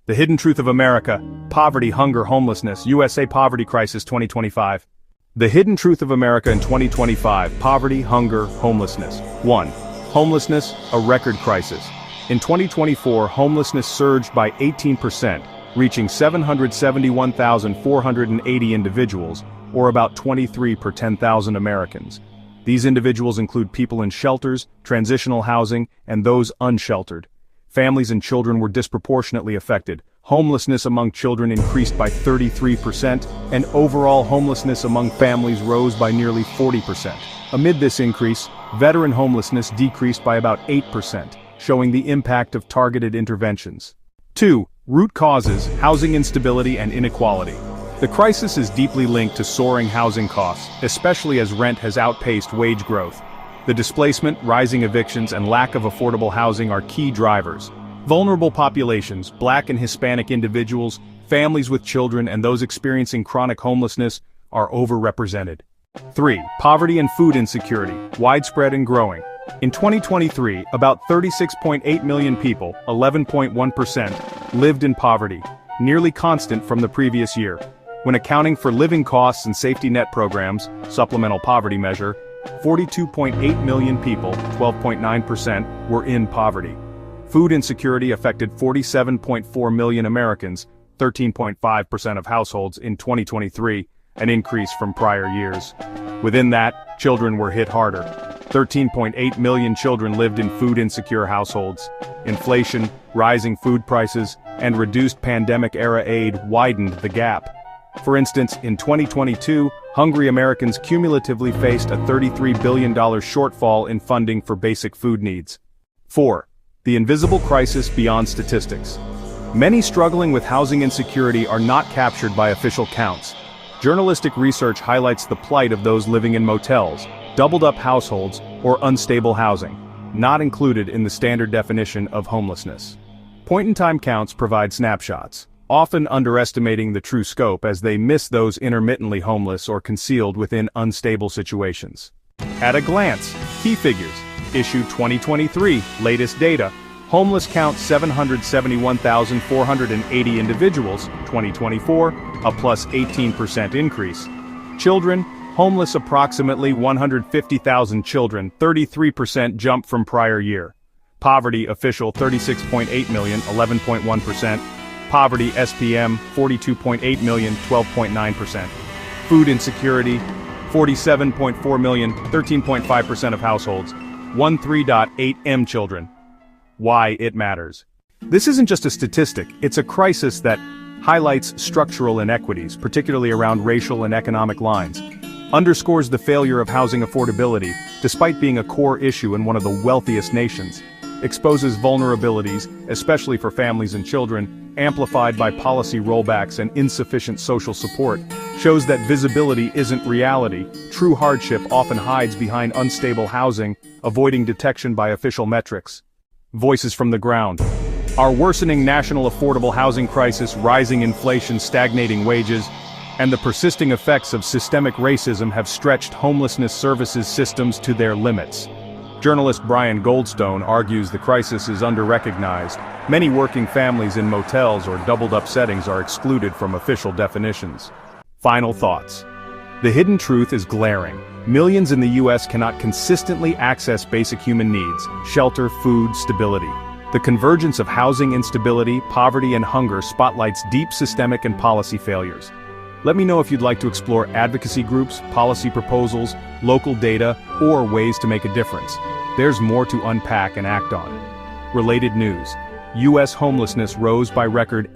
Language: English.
The Hidden Truth of America, Poverty, Hunger, Homelessness, USA Poverty Crisis 2025. The Hidden Truth of America in 2025, Poverty, Hunger, Homelessness. 1. Homelessness, a record crisis. In 2024, homelessness surged by 18%, reaching 771,480 individuals, or about 23 per 10,000 Americans. These individuals include people in shelters, transitional housing, and those unsheltered. Families and children were disproportionately affected. Homelessness among children increased by 33%, and overall homelessness among families rose by nearly 40%. Amid this increase, veteran homelessness decreased by about 8%, showing the impact of targeted interventions. 2. Root causes, housing instability and inequality. The crisis is deeply linked to soaring housing costs, especially as rent has outpaced wage growth. The displacement, rising evictions, and lack of affordable housing are key drivers. Vulnerable populations, Black and Hispanic individuals, families with children, and those experiencing chronic homelessness are overrepresented. 3. Poverty and food insecurity, widespread and growing. In 2023, about 36.8 million people, 11.1%, lived in poverty, nearly constant from the previous year. When accounting for living costs and safety net programs, supplemental poverty measure, 42.8 million people, 12.9%, were in poverty. Food insecurity affected 47.4 million Americans, 13.5% of households in 2023, an increase from prior years. Within that, children were hit harder. 13.8 million children lived in food-insecure households. Inflation, rising food prices, and reduced pandemic-era aid widened the gap. For instance, in 2022, hungry Americans cumulatively faced a $33 billion shortfall in funding for basic food needs. 4. The invisible crisis beyond statistics. Many struggling with housing insecurity are not captured by official counts. Journalistic research highlights the plight of those living in motels, doubled-up households, or unstable housing, not included in the standard definition of homelessness. Point-in-time counts provide snapshots, often underestimating the true scope as they miss those intermittently homeless or concealed within unstable situations. At a glance, key figures. Issue 2023, latest data. Homeless count 771,480 individuals, 2024, a plus 18% increase. Children, homeless approximately 150,000 children, 33% jump from prior year. Poverty official 36.8 million, 11.1%. Poverty SPM 42.8 million, 12.9%. Food insecurity 47.4 million, 13.5% of households. 13.8 M children. Why it matters. This isn't just a statistic, it's a crisis that highlights structural inequities, particularly around racial and economic lines, underscores the failure of housing affordability, despite being a core issue in one of the wealthiest nations, exposes vulnerabilities, especially for families and children, amplified by policy rollbacks and insufficient social support, shows that visibility isn't reality. True hardship often hides behind unstable housing, avoiding detection by official metrics. Voices from the ground. Our worsening national affordable housing crisis, rising inflation, stagnating wages, and the persisting effects of systemic racism have stretched homelessness services systems to their limits. Journalist Brian Goldstone argues the crisis is under-recognized. Many working families in motels or doubled-up settings are excluded from official definitions. Final thoughts. The hidden truth is glaring. Millions in the U.S. cannot consistently access basic human needs: shelter, food, stability. The convergence of housing instability, poverty, and hunger spotlights deep systemic and policy failures. Let me know if you'd like to explore advocacy groups, policy proposals, local data, or ways to make a difference. There's more to unpack and act on. Related news. U.S. homelessness rose by record